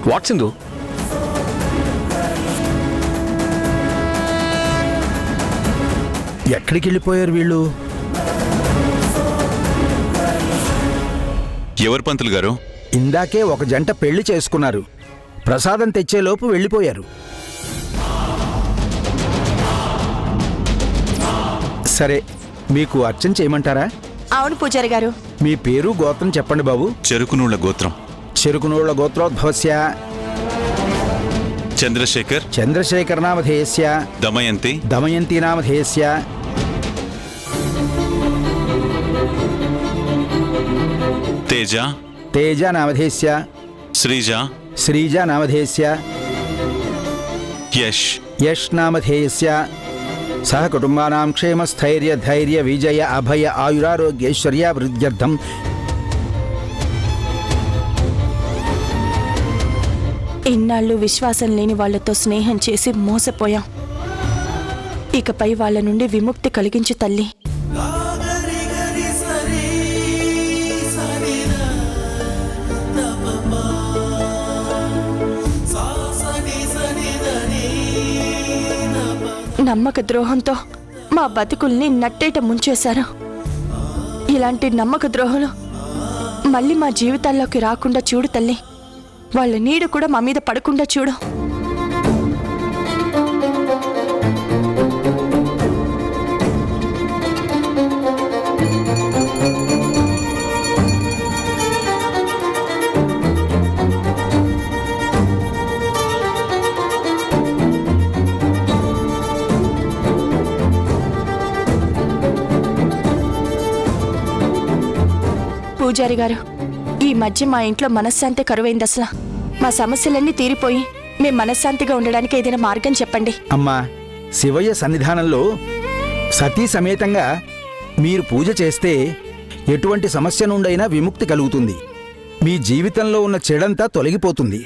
What Sindhu? ఎక్కడికి వెళ్ళిపోయారు వీళ్ళు? ఎవరు పంతులు గారు? ఇందాకే ఒక జంట పెళ్లి చేసుకున్నారు. ప్రసాదం తెచ్చేలోపు వెళ్ళిపోయారు. సరే, మీకు అర్చన చేయమంటారా? అవును పూజారి గారు. మీ పేరు గోత్రం చెప్పండి బాబు. చెరుకునూళ్ల గోత్రం. చెరుకునూళ్ల గోత్రోద్భవస్య చంద్రశేఖర్. చంద్రశేఖర్ నామధేయస్య దమయంతి. దమయంతి నామధేయస్య తేజ. తేజ నామధేయస్య శ్రీజ. శ్రీజ నామధేయస్య యష్. యష్ నామధేయస్య సహ కుటుంబానాం క్షేమ స్థైర్య ధైర్య విజయ అభయ ఆయురారోగ్యైశ్వర్యాభివృద్ధ్యర్థం ఇన్నాళ్ళు విశ్వాసం లేని వాళ్లతో స్నేహం చేసి మోసపోయాం. ఇకపై వాళ్ళ నుండి విముక్తి కలిగించు తల్లి. నమ్మక ద్రోహంతో మా బతుకుల్ని నట్టేట ముంచేశారు. ఇలాంటి నమ్మక ద్రోహులు మళ్ళీ మా జీవితాల్లోకి రాకుండా చూడు తల్లి. వాళ్ళ నీడ కూడా మా మీద పడకుండా చూడు. పూజారి గారు, ఈ మధ్య మా ఇంట్లో మనశ్శాంతి కరువైంది. అసలు మా సమస్యలన్నీ తీరిపోయి మేము మనశ్శాంతిగా ఉండడానికి ఏదైనా మార్గం చెప్పండి. అమ్మా, శివయ్య సన్నిధానంలో సతీ సమేతంగా మీరు పూజ చేస్తే ఎటువంటి సమస్య నుండైనా విముక్తి కలుగుతుంది. మీ జీవితంలో ఉన్న చెడంతా తొలగిపోతుంది.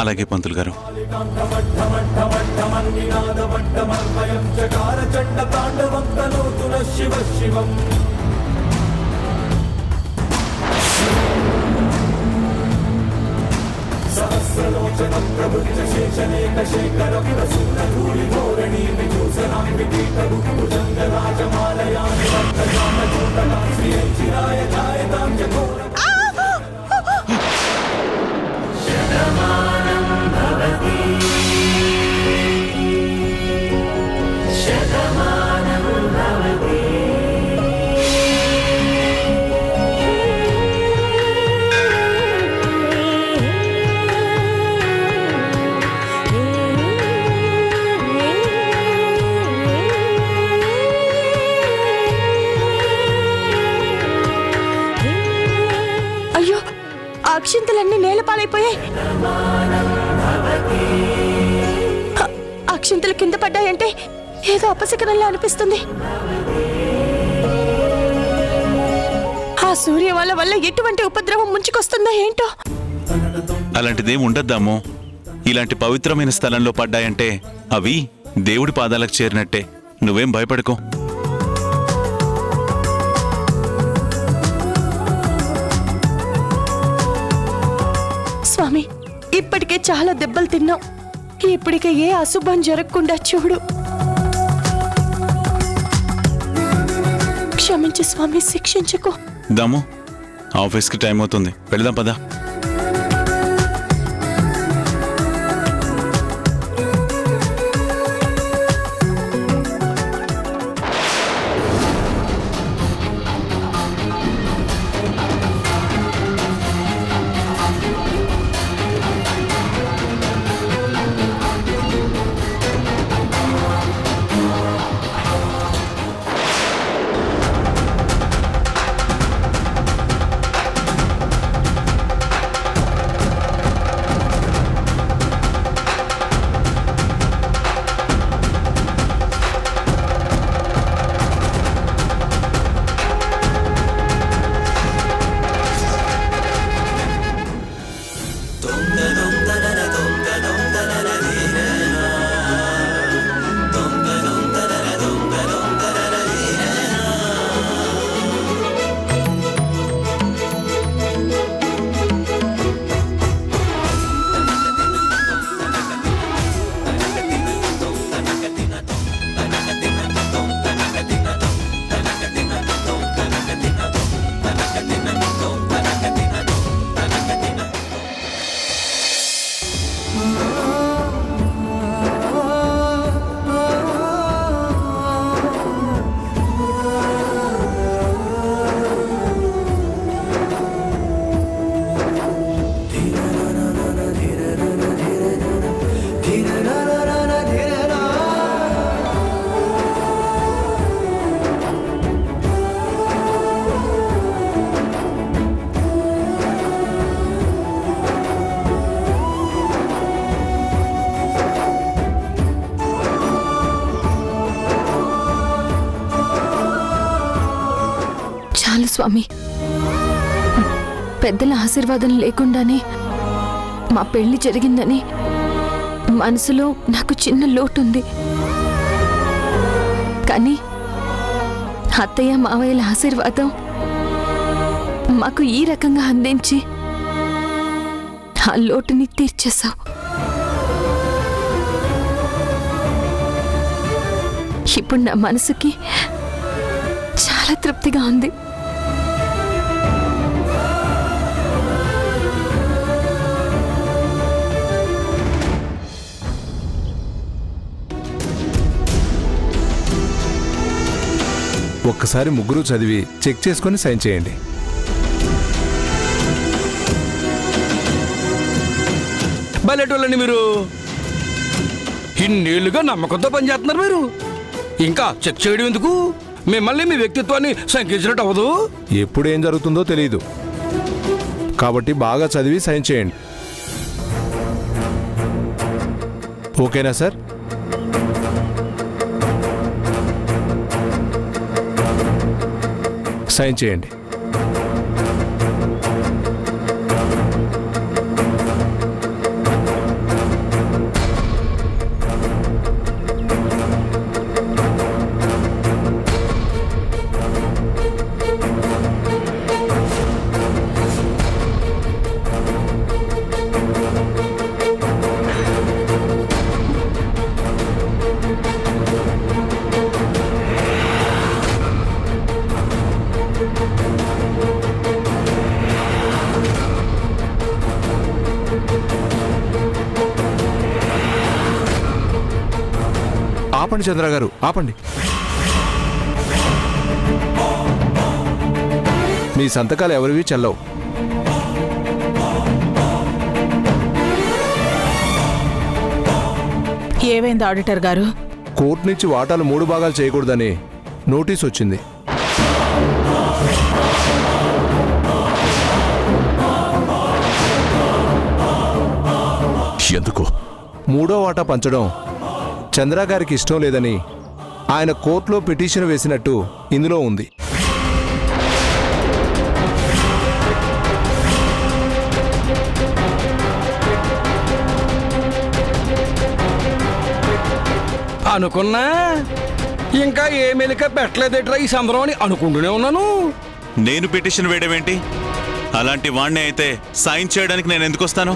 అలాగే పంతులు గారు. సహస్రలోచనం ప్రభుత్వ శేషనేక శేఖరం ప్రసూన ధూళి ధోరణి విజూసనాం వికీటరు భుజంగ రాజమాలయామి వర్తజామ చూటకాం శ్రీ చిరాయ ఛాయతాం చకోర శతమానం భవతి శతమానం భవతి. అయ్యో, అక్షింతలన్నీ నేలపాలైపోయాయి. అక్షింతలు కింద పడ్డాయంటే ఏదో అపశకనంలా అనిపిస్తుంది. ఆ సూర్య వల్ల ఎటువంటి ఉపద్రవం ముంచుకొస్తుందో ఏంటో. అలాంటిదేం ఉండద్దాము. ఇలాంటి పవిత్రమైన స్థలంలో పడ్డాయంటే అవి దేవుడి పాదాలకు చేరినట్టే. నువ్వేం భయపడకో. స్వామి, ఇప్పటికే చాలా దెబ్బలు తిన్నాం. ఇప్పటికే ఏ అశుభం జరగకుండా చూడు. క్షమించు స్వామి, శిక్షించుకో. దాము, ఆఫీస్కి టైం అవుతుంది, వెళదాం పదా. చాలు స్వామి. పెద్దల ఆశీర్వాదం లేకుండానే మా పెళ్లి జరిగిందని మనసులో నాకు చిన్న లోటుంది. కానీ అత్తయ్య మావయ్యల ఆశీర్వాదం మాకు ఈ రకంగా అందించి ఆ లోటుని తీర్చేశావు. ఇప్పుడు నా మనసుకి చాలా తృప్తిగా ఉంది. ఒక్కసారి ముగ్గురు చదివి చెక్ చేసుకొని సైన్ చేయండి. బయటోళ్ళండి మీరు. ఇన్నేళ్లుగా నమ్మకంతో పనిచేస్తున్నారు మీరు. ఇంకా చెక్ చేయడం ఎందుకు? మిమ్మల్ని మీ వ్యక్తిత్వాన్ని శంకించినట్టు అవ్వదు. ఎప్పుడు ఏం జరుగుతుందో తెలియదు కాబట్టి బాగా చదివి సైన్ చేయండి. ఓకేనా సార్? సైన్ చేయండి. ఆపండి చంద్ర గారు, ఆపండి. మీ సంతకాలు ఎవరివి చెల్లవు. ఏమైంది ఆడిటర్ గారు? కోర్టు నుంచి వాటాలు 3 భాగాలు చేయకూడదని నోటీస్ వచ్చింది. ఎందుకు? 3వ వాటా పంచడం చంద్ర గారికి ఇష్టం లేదని ఆయన కోర్టులో పిటిషన్ వేసినట్టు ఇందులో ఉంది. అనుకున్నా ఇంకా ఏ మెలిక పెట్టలేదేట్రా ఈ సంబరం అని అనుకుంటూనే ఉన్నాను. నేను పిటిషన్ వేయడమేంటి? అలాంటి వాణ్ణి అయితే సైన్ చేయడానికి నేను ఎందుకు వస్తాను?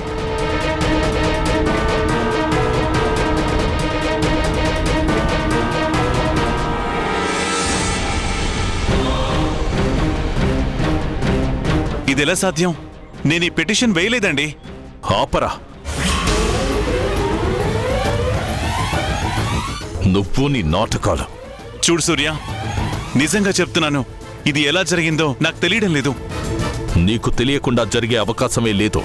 ఇది ఎలా సాధ్యం? నేను ఈ పిటిషన్ వేయలేదండి. ఆపరా. నువ్వు నీ నాటకాలు. చూడు సూర్య, నిజంగా చెప్తున్నాను, ఇది ఎలా జరిగిందో నాకు తెలియడం లేదు. నీకు తెలియకుండా జరిగే అవకాశమే లేదు.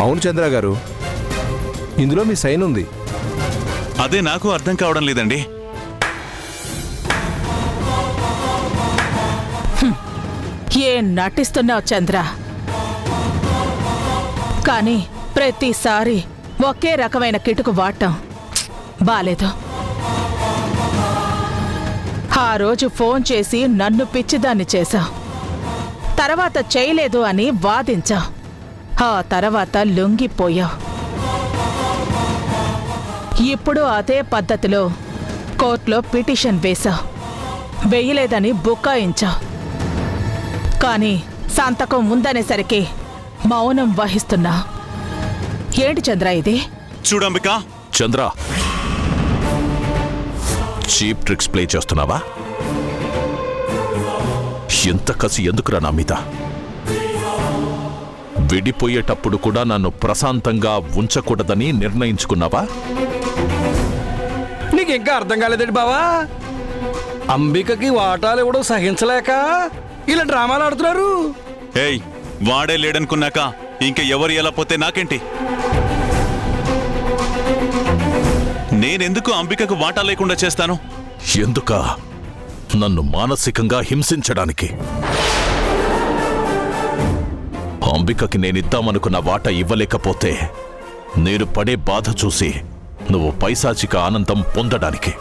అవును చంద్ర గారు, ఇందులో మీ సైన్ ఉంది. అదే నాకు అర్థం కావడం లేదండి. ఏం నటిస్తున్నావు చంద్ర? కానీ ప్రతిసారి ఒకే రకమైన కిటుకు వాడటం బాలేదు. ఆ రోజు ఫోన్ చేసి నన్ను పిచ్చిదాన్ని చేశావు. తర్వాత చేయలేదు అని వాదించావు. ఆ తర్వాత లొంగిపోయావు. ఇప్పుడు అదే పద్ధతిలో కోర్టులో పిటిషన్ వేశావు. వెయ్యలేదని బుకాయించావు. కానీ సంతకం ఉందనేసరికి మౌనం వహిస్తున్నా. ఏంటి చంద్ర ఇది? చూడంబిక, చంద్ర, చీప్ ట్రిక్స్ ప్లే చేస్తున్నావా? ఎంత కసి ఎందుకురా నా మీద? విడిపోయేటప్పుడు కూడా నన్ను ప్రశాంతంగా ఉంచకూడదని నిర్ణయించుకున్నావా? నీకు ఇంకా అర్థం కాలేదండి బావా? అంబికకి వాటాలు ఇవ్వడం సహించలేక ఇలా డ్రామాలు ఆడుతున్నారు. ఏయ్, వాడే లేడనుకున్నాక ఇంక ఎవరు ఎలా పోతే నాకేంటి? నేనెందుకు అంబికకు వాటా లేకుండా చేస్తాను? ఎందుక? నన్ను మానసికంగా హింసించడానికి. అంబికకి నేనిద్దామనుకున్న వాటా ఇవ్వలేకపోతే నేను పడే బాధ చూసి నువ్వు పైశాచిక ఆనందం పొందడానికి.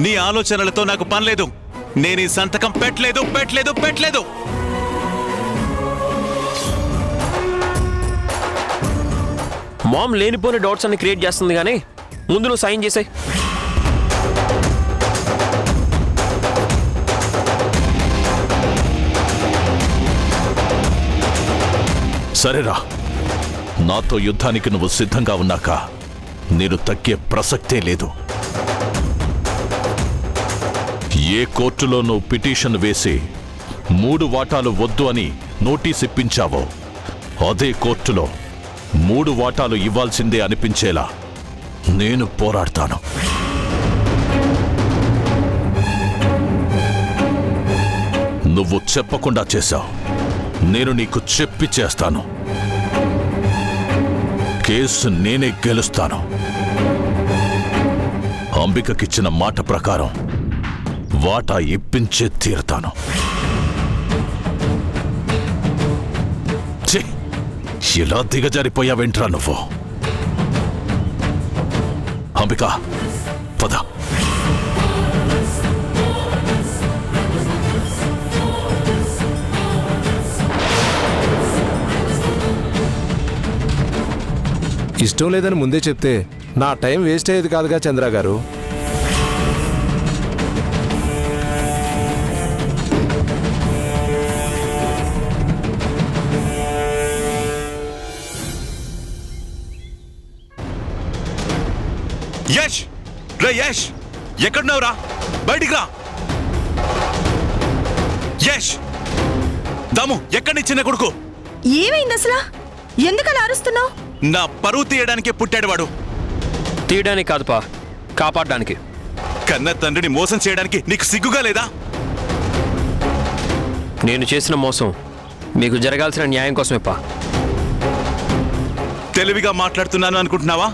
నీ ఆలోచనలతో నాకు పనిలేదు. నేను ఈ సంతకం పెట్టలేదు పెట్టలేదు పెట్టలేదు. మామ్ లేనిపోయిన డౌట్స్ అన్ని క్రియేట్ చేస్తుంది కానీ ముందు నువ్వు సైన్ చేసాయి. సరేరా, నాతో యుద్ధానికి నువ్వు సిద్ధంగా ఉన్నాక నేను తగ్గే ప్రసక్తే లేదు. ఏ కోర్టులో నువ్వు పిటిషన్ వేసి 3 వాటాలు వద్దు అని నోటీస్ ఇప్పించావో అదే కోర్టులో 3 వాటాలు ఇవ్వాల్సిందే అనిపించేలా నేను పోరాడతాను. నువ్వు చెప్పకుండా చేశావు, నేను నీకు చెప్పి చేస్తాను. కేసు నేనే గెలుస్తాను. అంబికకిచ్చిన మాట ప్రకారం వాటా ఇప్పించే తీరుతాను. ఛీ, ఇలా దిగజారిపోయావేంట్రా నువ్వు? అంబిక, పద. ఇష్టం లేదని ముందే చెప్తే నా టైం వేస్ట్ అయ్యేది కాదుగా చంద్ర గారు. యష్, రే యష్, ఎక్కడున్నావురా? బయటికి రా. యష్, దాము, ఎక్కడి చిన్న కొడుకు? ఏమైంది అసలు? ఎందుకలా అరుస్తున్నావు? నా పరువు తీయడానికే పుట్టాడు వాడు. తీయడానికి కాదుపా, కాపాడడానికి. కన్న తండ్రిని మోసం చేయడానికి నీకు సిగ్గుగా లేదా? నేను చేసిన మోసం మీకు జరగాల్సిన న్యాయం కోసమేపా. తెలివిగా మాట్లాడుతున్నాను అనుకుంటున్నావా?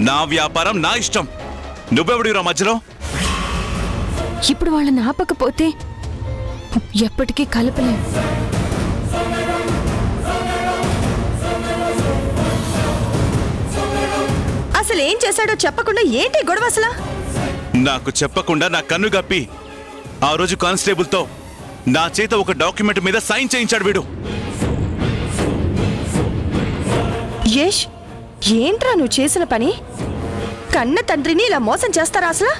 నా వ్యాపారం నా ఇష్టం. నువ్వెవడిరా మధ్యలో? ఇప్పుడు వాళ్ళని ఆపకపోతే ఎప్పటికీ కలపలేం. అసలు ఏం చేశాడో చెప్పకుండా ఏంటి గొడవ అసలు? నాకు చెప్పకుండా నా కన్ను గప్పి ఆ రోజు కానిస్టేబుల్తో నా చేత ఒక డాక్యుమెంట్ మీద సైన్ చేయించాడు వీడు. యష్, ఏంట్రా నువ్వు చేసిన పని? కన్న తండ్రిని ఇలా మోసం చేస్తారా అసలు?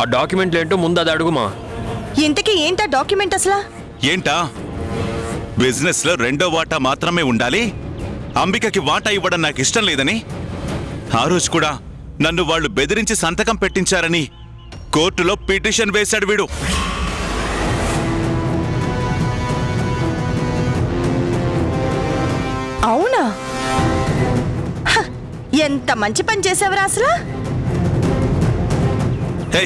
ఆ డాక్యుమెంట్లు ఏంటో ముందు అది అడుగుమా. ఇంతకీ ఏంటా డాక్యుమెంట్ అసలు? ఏంటా? బిజినెస్ లో 2వ వాటా మాత్రమే ఉండాలి, అంబికకి వాటా ఇవ్వడం నాకు ఇష్టం లేదని ఆ రోజు కూడా నన్ను వాళ్ళు బెదిరించి సంతకం పెట్టించారని కోర్టులో పిటిషన్ వేశాడు వీడు. అవునా? హ, ఎంత మంచి పని చేసావురా అసలు? హే,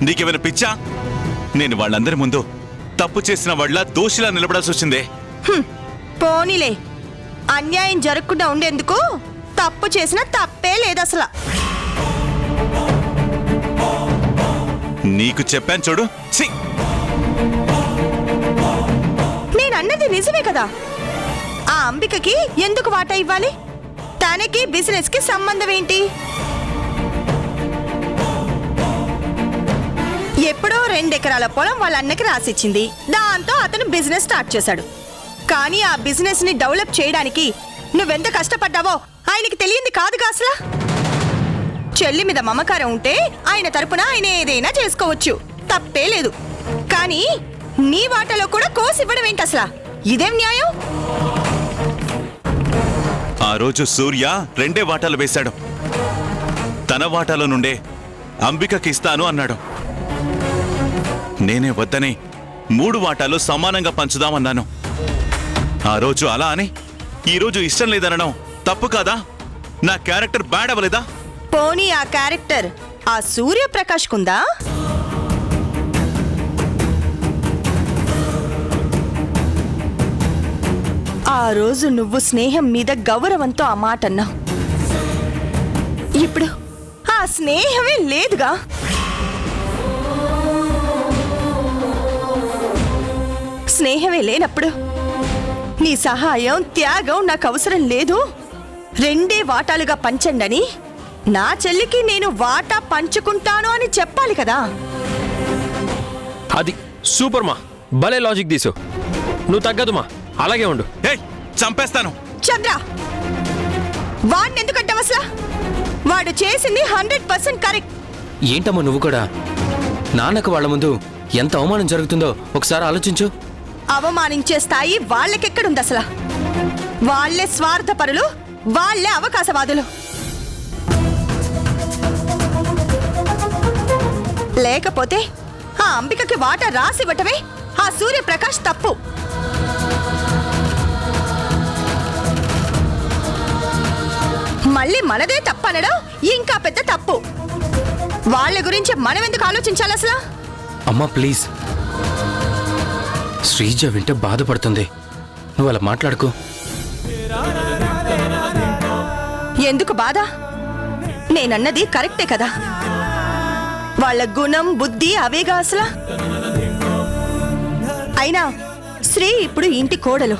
నీకేమైనా పిచ్చా? నేను వాళ్ళందరి ముందు తప్పు చేసిన వాళ్ళ దోషిలా నిలబడాల్సి వచ్చిందే. పోనీలే, అన్యాయం జరగకుండా ఉండేందుకు తప్పు చేసిన తప్పే లేదు అసలు. నీకు చెప్పాను చూడు. ఛీ! నేనన్నది నిజమే కదా. ఆ అంబికకి ఎందుకు వాటా ఇవ్వాలి? తనకి బిజినెస్ కి సంబంధం ఏంటి? ఎప్పుడో 2 ఎకరాల పొలం వాళ్ళ అన్నకి రాసిచ్చింది. దాంతో అతను బిజినెస్ స్టార్ట్ చేశాడు. కానీ ఆ బిజినెస్ ని డెవలప్ చేయడానికి నువ్వెంత కష్టపడ్డావో ఆయనకి తెలియంది కాదుగా అసలు. చెల్లి మీద మమకారం ఉంటే ఆయన తరపున ఆయన ఏదైనా చేసుకోవచ్చు, తప్పే లేదు. కానీ నీ వాటాలో కూడా కోసివ్వడం ఏంటి అసలు? ఇదేం న్యాయం? ఆ రోజు సూర్య 2 వాటాలు వేశాడు. తన వాటాలో నుండే అంబికకి ఇస్తాను అన్నాడు. నేనే వద్దని 3 వాటాలు సమానంగా పంచుదామన్నాను. ఆ రోజు అలా అని ఈ రోజు ఇష్టం లేదనడం తప్పు కాదా? నా క్యారెక్టర్ బ్యాడ్ అవ్వలేదా? పోనీ ఆ క్యారెక్టర్ ఆ సూర్యప్రకాష్ కుందా? ఆ రోజు నువ్వు స్నేహం మీద గౌరవంతో ఆ మాట అన్నావు. ఇప్పుడు ఆ స్నేహమే లేదుగా. స్నేహమే లేనప్పుడు నీ సహాయం త్యాగం నాకు అవసరం లేదు, 2 వాటాలుగా పంచండని నా చెల్లికి నేను వాటా పంచుకుంటాను అని చెప్పాలి కదా. సూపర్ మా, భలే లాజిక్ తీసు. నువ్వు తగ్గదు మా, అలాగే ఉండు. ఏయ్, చంపేస్తాను. చంద్ర, వాడిని ఎందుకంటావు అసలు? వాడు చేసింది 100% కరెక్ట్. ఏంటమ్మా నువ్వు కూడా? నాన్నకు వాళ్ళ ముందు ఎంత అవమానం జరుగుతుందో ఒకసారి ఆలోచించు. అవమానించే స్థాయి వాళ్ళకెక్కడుంది అసలు? వాళ్ళే స్వార్థపరులు, వాళ్ళే అవకాశవాదులు. లేకపోతే ఆ అంబికకి వాటా రాసివ్వటమే ఆ సూర్యప్రకాష్ తప్పు. మళ్ళీ మనదే తప్పనడం ఇంకా పెద్ద తప్పు. వాళ్ళ గురించి మనం ఎందుకు ఆలోచించాలి అసలు? అమ్మా ప్లీజ్, శ్రీజ వింటే బాధపడుతుంది. నువ్వు అలా మాట్లాడుకో. ఎందుకు బాధ? నేనన్నది కరెక్టే కదా. వాళ్ళ గుణం బుద్ధి అవేగా అసలు. అయినా శ్రీ ఇప్పుడు ఇంటి కోడలు,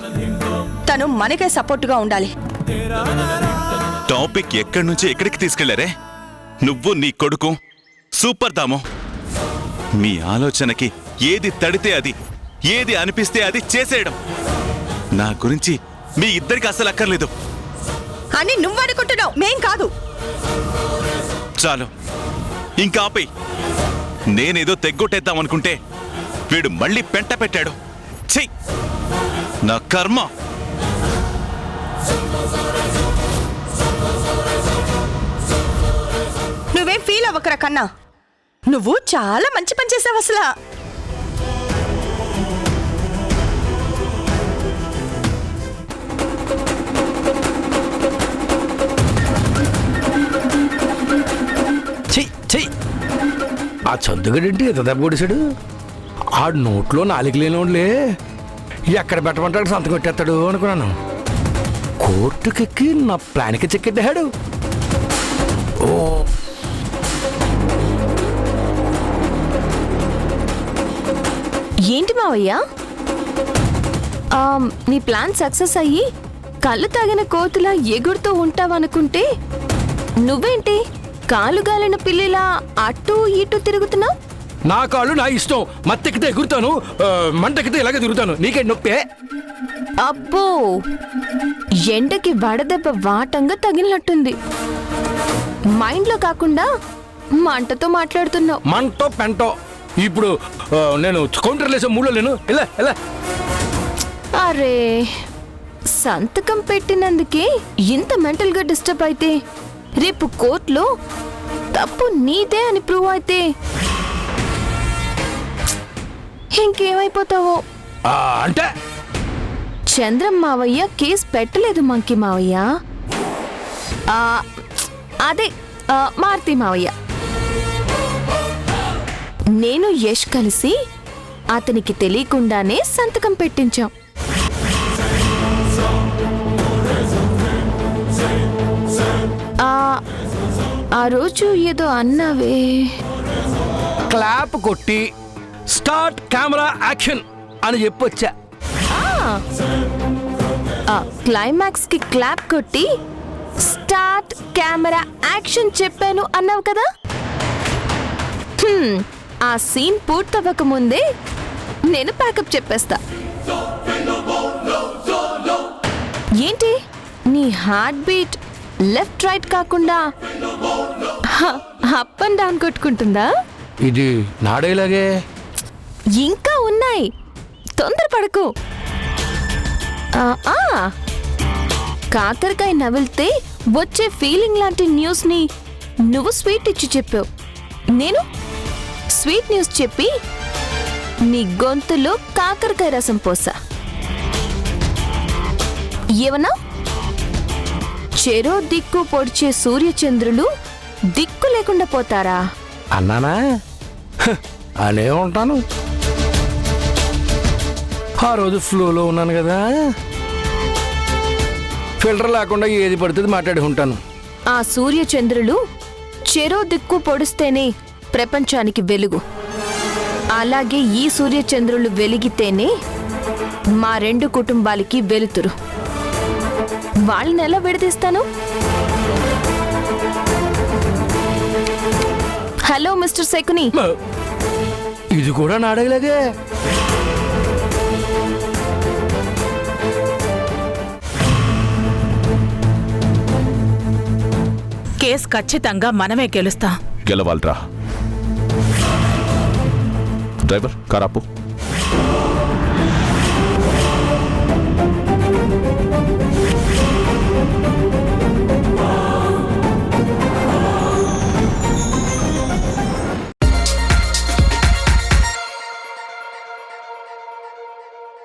తను మనకే సపోర్టుగా ఉండాలి. టాపిక్ ఎక్కడి నుంచి ఎక్కడికి తీసుకెళ్లారే? నువ్వు నీ కొడుకు సూపర్ దాము. మీ ఆలోచనకి ఏది తడితే అది, ఏది అనిపిస్తే అది చేసేయడం. నా గురించి మీ ఇద్దరికి అసలు అక్కర్లేదు అని నువ్వు అనుకుంటున్నావు, మేం కాదు. చాలు, ఇంకా ఆపేయ్. నేనేదో తెగ్గొట్టేద్దాం అనుకుంటే వీడు మళ్ళీ పెంట పెట్టాడు. ఛీ, నా కర్మ. నువ్వేం ఫీల్ అవ్వకరా కన్నా, నువ్వు చాలా మంచి పని చేసావు అసలు. ఆ చందుగడేంటి ఎంత దెబ్బ కొట్టేశాడు? ఆ నోట్లో నాలుగు లేనివాడులే, ఎక్కడ పెట్టమంటాడు సంతకం పెట్టేస్తాడు అనుకున్నాను. కోర్టుకెక్కి నా ప్లాన్కి చెక్కెట్టాడు. ఓ ఏంటి మావయ్య, నీ ప్లాన్ సక్సెస్ అయ్యి కళ్ళు తాగిన కోతులా ఎగురుతూ ఉంటావనుకుంటే నువ్వేంటి కాలుగాలిన పిల్లిలా అటూ ఇటూ తిరుగుతున్నావు? నా కాళ్ళు నా ఇష్టం. మత్తెక్కితే ఎగురుతాను, మంటెక్కితే ఇలాగే తిరుగుతాను. నీకే నొప్పే? అబ్బో, ఎండకి వడదెబ్బ వాటంగా తగిలినట్టుంది. మైండ్లో కాకుండా మంటతో మాట్లాడుతున్నావు. మంటో పెంటో ఇప్పుడు నేను కౌంటర్ లేసే మూడో లేను. ఎలా ఎలా? అరే, సంతకం పెట్టినందుకే ఇంత మెంటల్గా డిస్టర్బ్ అయితే రేపు కోర్టులో తప్పు నీదే అని ప్రూవ్ అయితే ఇంకేమైపోతావో. అంటే చంద్రం మావయ్య కేసు పెట్టలేదు మంకీ మావయ్య, అదే మారుతి మావయ్య. నేను యష్ కలిసి అతనికి తెలియకుండానే సంతకం పెట్టించాం. ఆ రోజు ఏదో అన్నావే. క్లాప్ కొట్టి స్టార్ట్ కెమెరా యాక్షన్ అని చెప్పొచ్చా. క్లైమాక్స్ కి క్లాప్ కొట్టి స్టార్ట్ కెమెరా యాక్షన్ చెప్పాను అన్నావు కదా. ఆ సీన్ పూర్తవ్వక ముందే నేను ప్యాకప్ చెప్పేస్తా. ఏంటి నీ హార్ట్ బీట్ లెఫ్ట్ రైట్ కాకుండా అప్ అండ్ డౌన్ కొట్టుకుంటుందా? ఇది నాడేలాగే. ఇంకా ఉన్నాయి, తొందరపడకు. కాకరకాయ నవిలితే వచ్చే ఫీలింగ్ లాంటి న్యూస్ ని నువ్వు స్వీట్ ఇచ్చి చెప్పావు. నేను స్వీట్ న్యూస్ చెప్పి నీ గొంతులో కాకరకాయ రసం పోసా. ఏమన్నా? చెరో దిక్కు పొడిచే సూర్యచంద్రులు దిక్కు లేకుండా పోతారా అన్నానా? అనే ఉంటాను. ఆ రోజు ఫ్లోలో ఉన్నాను కదా, ఫిల్టర్ లేకుండా ఏది పడుతుంది మాట్లాడి ఉంటాను. ఆ సూర్యచంద్రులు చెరో దిక్కు పొడిస్తేనే ప్రపంచానికి వెలుగు. అలాగే ఈ సూర్యచంద్రులు వెలిగితేనే మా రెండు కుటుంబాలకి వెలుతురు. వాళ్ళని ఎలా విడదీస్తాను? హలో మిస్టర్ శకుని, ఇది కూడా నా డైలాగే. కేసు ఖచ్చితంగా మనమే గెలుస్తాం. గెలవాలరా. డ్రైవర్ కారాపు.